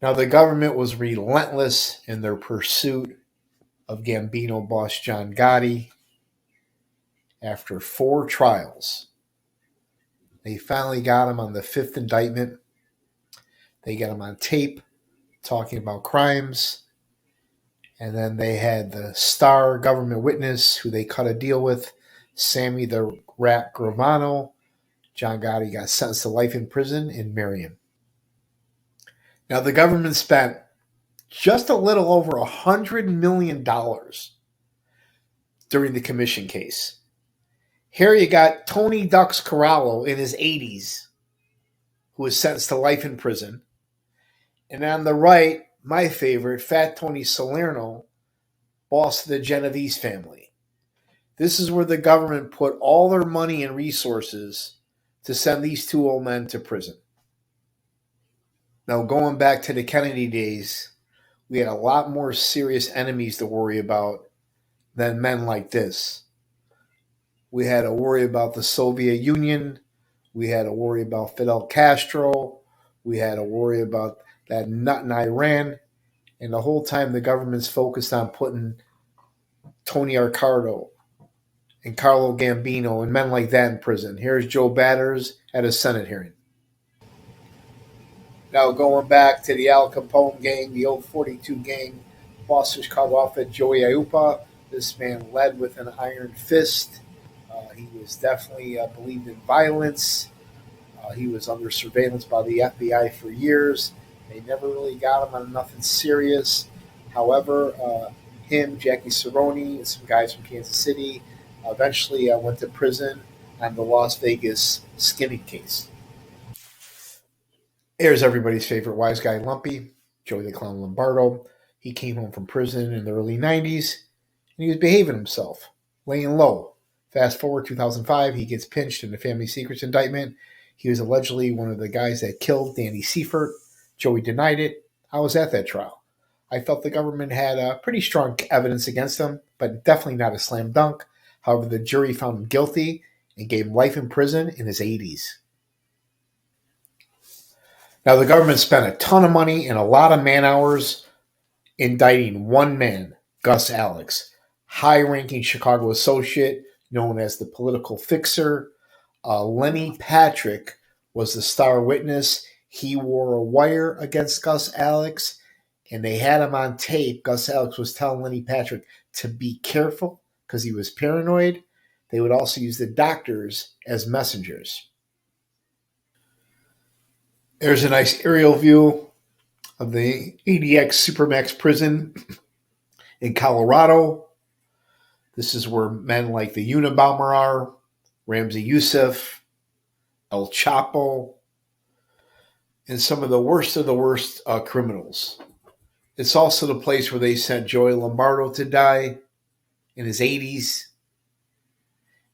Now, the government was relentless in their pursuit of Gambino boss John Gotti. After 4 trials, they finally got him on the fifth indictment. They got him on tape talking about crimes. And then they had the star government witness who they cut a deal with, Sammy the Rat Gravano. John Gotti got sentenced to life in prison in Marion. Now, the government spent just a little over $100 million during the commission case. Here you got Tony Ducks Corallo in his 80s, who was sentenced to life in prison. And on the right, my favorite, Fat Tony Salerno, boss of the Genovese family. This is where the government put all their money and resources to send these 2 old men to prison. Now, going back to the Kennedy days, we had a lot more serious enemies to worry about than men like this. We had to worry about the Soviet Union. We had to worry about Fidel Castro. We had to worry about that nut in Iran. And the whole time the government's focused on putting Tony Arcardo and Carlo Gambino and men like that in prison. Here's Joe Batters at a Senate hearing. Now, going back to the Al Capone gang, the old 42 gang, boss was called off at Joey Aiuppa. This man led with an iron fist. He was definitely believed in violence. He was under surveillance by the FBI for years. They never really got him on nothing serious. However, him, Jackie Cerrone, and some guys from Kansas City eventually went to prison on the Las Vegas skimming case. Here's everybody's favorite wise guy, Lumpy, Joey the Clown Lombardo. He came home from prison in the early 90s, and he was behaving himself, laying low. Fast forward 2005, he gets pinched in the family secrets indictment. He was allegedly one of the guys that killed Danny Seifert. Joey denied it. I was at that trial. I felt the government had pretty strong evidence against him, but definitely not a slam dunk. However, the jury found him guilty and gave him life in prison in his 80s. Now, the government spent a ton of money and a lot of man hours indicting one man, Gus Alex, high-ranking Chicago associate known as the political fixer. Lenny Patrick was the star witness. He wore a wire against Gus Alex, and they had him on tape. Gus Alex was telling Lenny Patrick to be careful because he was paranoid. They would also use the doctors as messengers. There's a nice aerial view of the ADX Supermax prison in Colorado. This is where men like the Unabomber are, Ramzi Youssef, El Chapo, and some of the worst criminals. It's also the place where they sent Joey Lombardo to die in his 80s,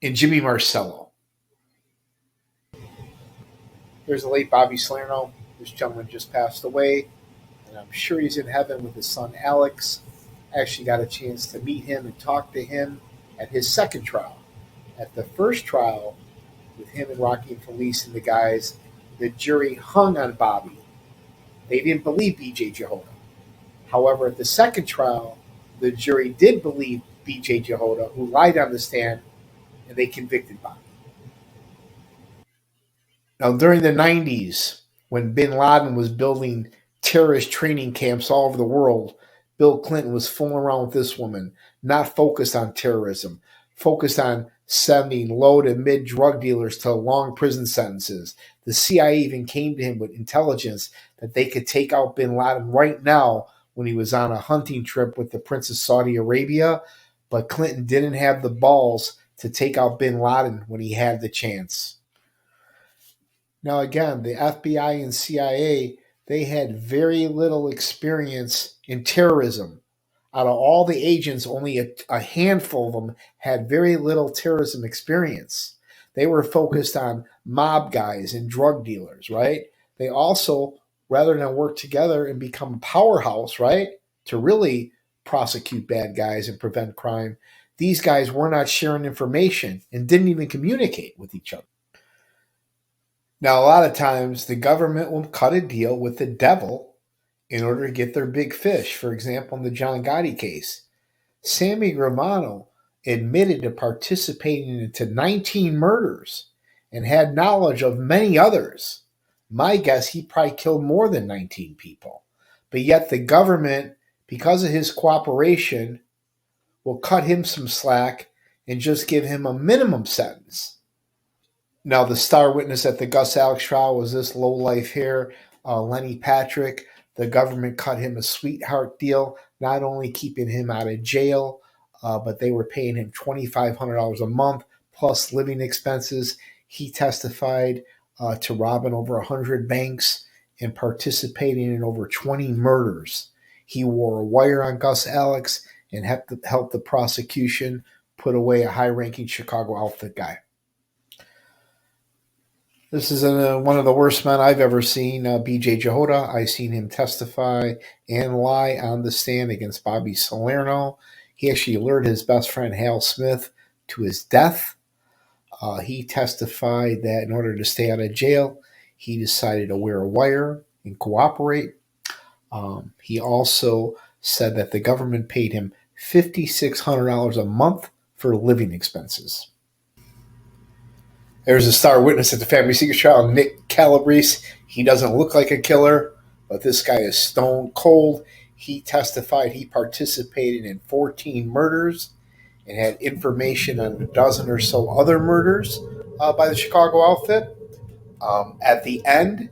and Jimmy Marcello. There's the late Bobby Salerno. This gentleman just passed away, and I'm sure he's in heaven with his son Alex. I actually got a chance to meet him and talk to him at his second trial. At the first trial, with him and Rocky and Felice and the guys, the jury hung on Bobby. They didn't believe B.J. Jehoda. However, at the second trial, the jury did believe B.J. Jehoda, who lied on the stand, and they convicted Bobby. Now, during the 90s, when bin Laden was building terrorist training camps all over the world, Bill Clinton was fooling around with this woman, not focused on terrorism, focused on sending low to mid drug dealers to long prison sentences. The CIA even came to him with intelligence that they could take out bin Laden right now when he was on a hunting trip with the Prince of Saudi Arabia, but Clinton didn't have the balls to take out bin Laden when he had the chance. Now, again, the FBI and CIA, they had very little experience in terrorism. Out of all the agents, only a handful of them had very little terrorism experience. They were focused on mob guys and drug dealers, right? They also, rather than work together and become a powerhouse, right, to really prosecute bad guys and prevent crime, these guys were not sharing information and didn't even communicate with each other. Now, a lot of times the government will cut a deal with the devil in order to get their big fish. For example, in the John Gotti case, Sammy Gravano admitted to participating into 19 murders and had knowledge of many others. My guess, he probably killed more than 19 people. But yet the government, because of his cooperation, will cut him some slack and just give him a minimum sentence. Now, the star witness at the Gus Alex trial was this lowlife here, Lenny Patrick. The government cut him a sweetheart deal, not only keeping him out of jail, but they were paying him $2,500 a month plus living expenses. He testified to robbing over 100 banks and participating in over 20 murders. He wore a wire on Gus Alex and helped the prosecution put away a high-ranking Chicago outfit guy. This is one of the worst men I've ever seen, B.J. Jehoda. I've seen him testify and lie on the stand against Bobby Salerno. He actually lured his best friend, Hal Smith, to his death. He testified that in order to stay out of jail, he decided to wear a wire and cooperate. He also said that the government paid him $5,600 a month for living expenses. There's a star witness at the Family Secrets trial, Nick Calabrese. He doesn't look like a killer, but this guy is stone cold. He testified he participated in 14 murders and had information on a dozen or so other murders by the Chicago outfit. At the end,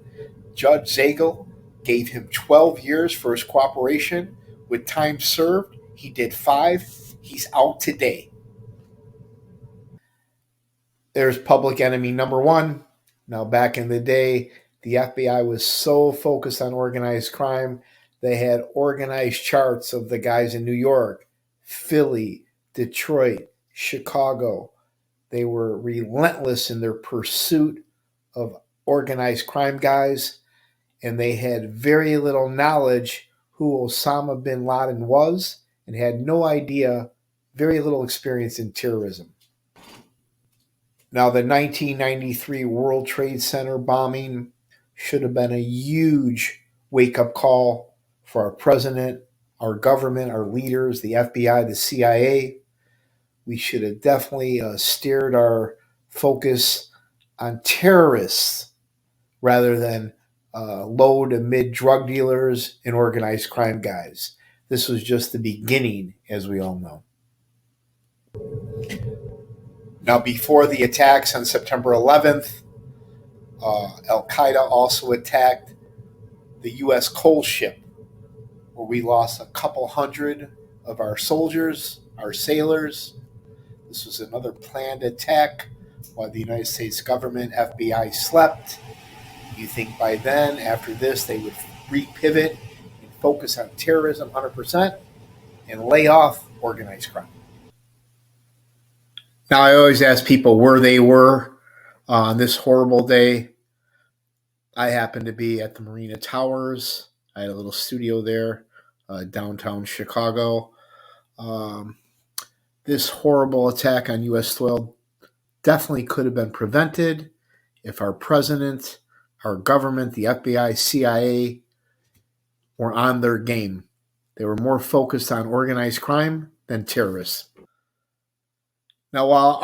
Judge Zagel gave him 12 years for his cooperation. With time served, he did 5. He's out today. There's public enemy number 1. Now, back in the day, the FBI was so focused on organized crime, they had organized charts of the guys in New York, Philly, Detroit, Chicago. They were relentless in their pursuit of organized crime guys, and they had very little knowledge who Osama bin Laden was and had no idea, very little experience in terrorism. Now, the 1993 World Trade Center bombing should have been a huge wake-up call for our president, our government, our leaders, the FBI, the CIA. We should have definitely steered our focus on terrorists rather than low to mid drug dealers and organized crime guys. This was just the beginning, as we all know. Now, before the attacks on September 11th, Al-Qaeda also attacked the U.S. coal ship, where we lost a couple hundred of our soldiers, our sailors. This was another planned attack while the United States government, FBI, slept. You think by then, after this, they would repivot and focus on terrorism 100% and lay off organized crime. Now, I always ask people where they were on this horrible day. I happened to be at the Marina Towers. I had a little studio there, downtown Chicago. This horrible attack on U.S. soil definitely could have been prevented if our president, our government, the FBI, CIA were on their game. They were more focused on organized crime than terrorists. Now, while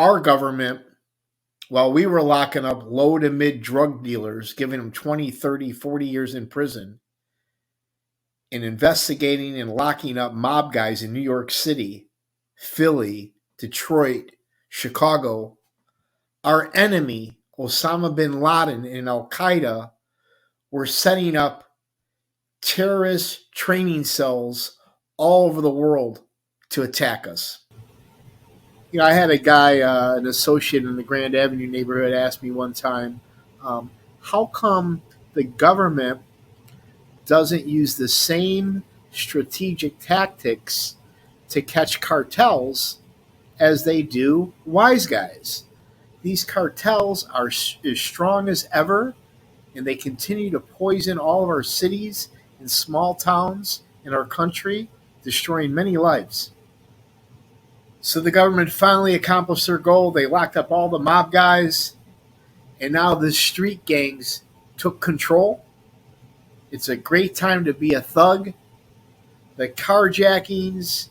we were locking up low to mid drug dealers, giving them 20, 30, 40 years in prison, and investigating and locking up mob guys in New York City, Philly, Detroit, Chicago, our enemy, Osama bin Laden and Al-Qaeda, were setting up terrorist training cells all over the world to attack us. You know, I had a guy, an associate in the Grand Avenue neighborhood, ask me one time, how come the government doesn't use the same strategic tactics to catch cartels as they do wise guys? These cartels are as strong as ever, and they continue to poison all of our cities and small towns in our country, destroying many lives. So the government finally accomplished their goal. They locked up all the mob guys, and now the street gangs took control. It's a great time to be a thug. The carjackings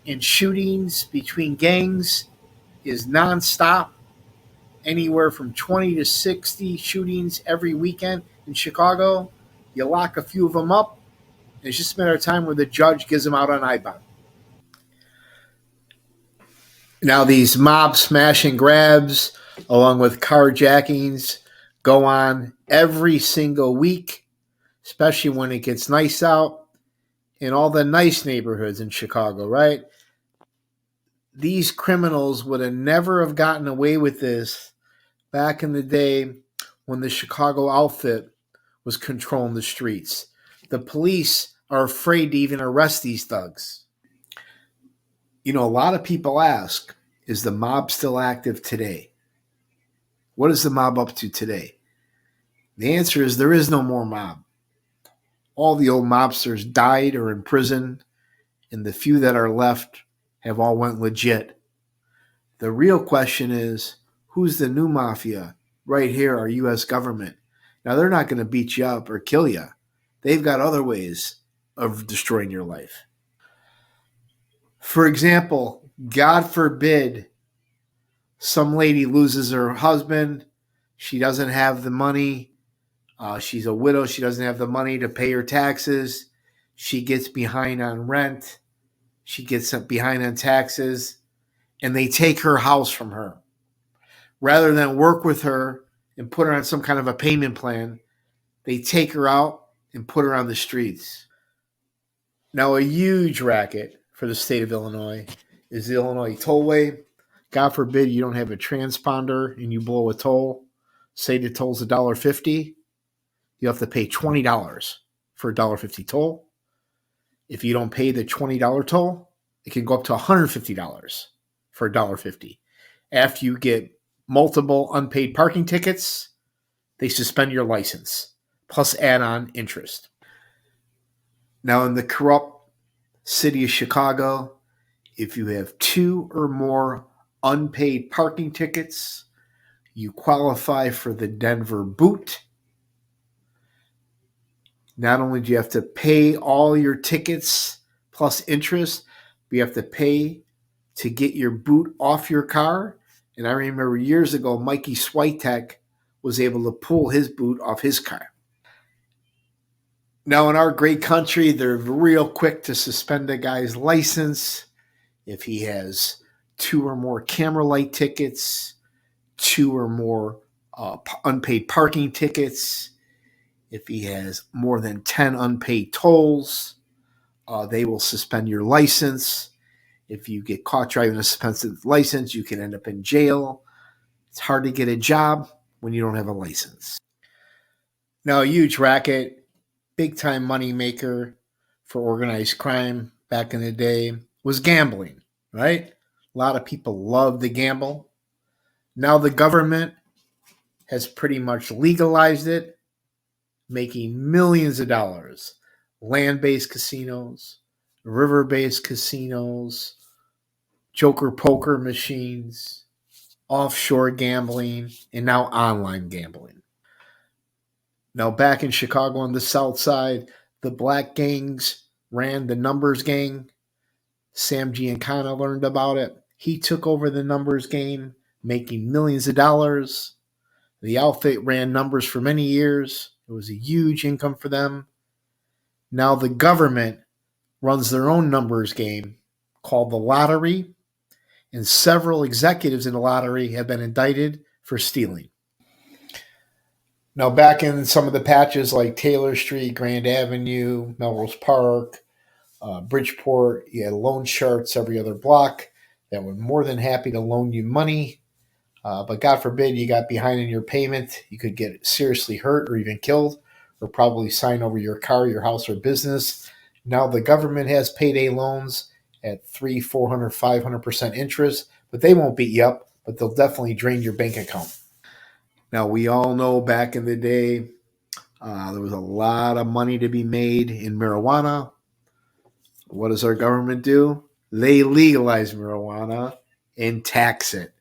and shootings between gangs is nonstop, anywhere from 20 to 60 shootings every weekend in Chicago. You lock a few of them up, and it's just a matter of time where the judge gives them out on I-bond. Now, these mob smash and grabs, along with carjackings, go on every single week, especially when it gets nice out in all the nice neighborhoods in Chicago, right? These criminals would have never have gotten away with this back in the day when the Chicago outfit was controlling the streets. The police are afraid to even arrest these thugs. You know, a lot of people ask, is the mob still active today? What is the mob up to today? The answer is there is no more mob. All the old mobsters died or in prison, and the few that are left have all went legit. The real question is, who's the new mafia? Right here, our U.S. government. Now, they're not going to beat you up or kill you. They've got other ways of destroying your life. For example, God forbid some lady loses her husband. She doesn't have the money. She's a widow. She doesn't have the money to pay her taxes. She gets behind on rent. She gets behind on taxes. And they take her house from her. Rather than work with her and put her on some kind of a payment plan, they take her out and put her on the streets. Now, a huge racket for the state of Illinois is the Illinois tollway. God forbid you don't have a transponder and you blow a toll. Say the toll's $1.50. You have to pay $20 for a $1.50 toll. If you don't pay the $20 toll, it can go up to $150 for $1.50. After you get multiple unpaid parking tickets, they suspend your license, plus add on interest. Now, in the corrupt city of Chicago, if you have 2 or more unpaid parking tickets, you qualify for the Denver boot. Not only do you have to pay all your tickets plus interest, but you have to pay to get your boot off your car. And I remember years ago, Mikey Switek was able to pull his boot off his car. Now, in our great country, they're real quick to suspend a guy's license if he has 2 or more camera light tickets, 2 or more unpaid parking tickets. If he has more than 10 unpaid tolls, they will suspend your license. If you get caught driving a suspended license, you can end up in jail. It's hard to get a job when you don't have a license. Now, a huge racket, big-time money maker for organized crime back in the day was gambling, right? A lot of people love to gamble. Now the government has pretty much legalized it, making millions of dollars. Land-based casinos, river-based casinos, joker poker machines, offshore gambling, and now online gambling. Now, back in Chicago on the south side, the black gangs ran the numbers gang. Sam Giancana learned about it. He took over the numbers game, making millions of dollars. The outfit ran numbers for many years. It was a huge income for them. Now the government runs their own numbers game called the lottery, and several executives in the lottery have been indicted for stealing. Now, back in some of the patches like Taylor Street, Grand Avenue, Melrose Park, Bridgeport, you had loan sharks every other block that were more than happy to loan you money. But God forbid you got behind in your payment, you could get seriously hurt or even killed, or probably sign over your car, your house, or business. Now the government has payday loans at 300%, 400%, 500% interest, but they won't beat you up, but they'll definitely drain your bank account. Now, we all know back in the day, there was a lot of money to be made in marijuana. What does our government do? They legalize marijuana and tax it.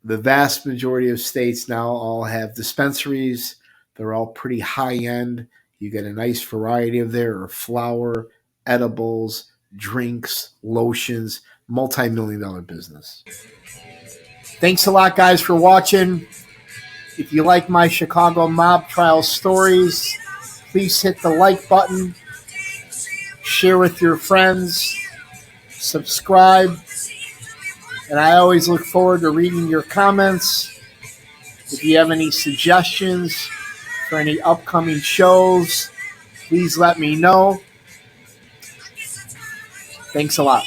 The vast majority of states now all have dispensaries. They're all pretty high-end. You get a nice variety of there, flour, edibles, drinks, lotions, multi-million-dollar business. Thanks a lot, guys, for watching. If you like my Chicago mob trial stories, please hit the like button, share with your friends, subscribe, and I always look forward to reading your comments. If you have any suggestions for any upcoming shows, please let me know. Thanks a lot.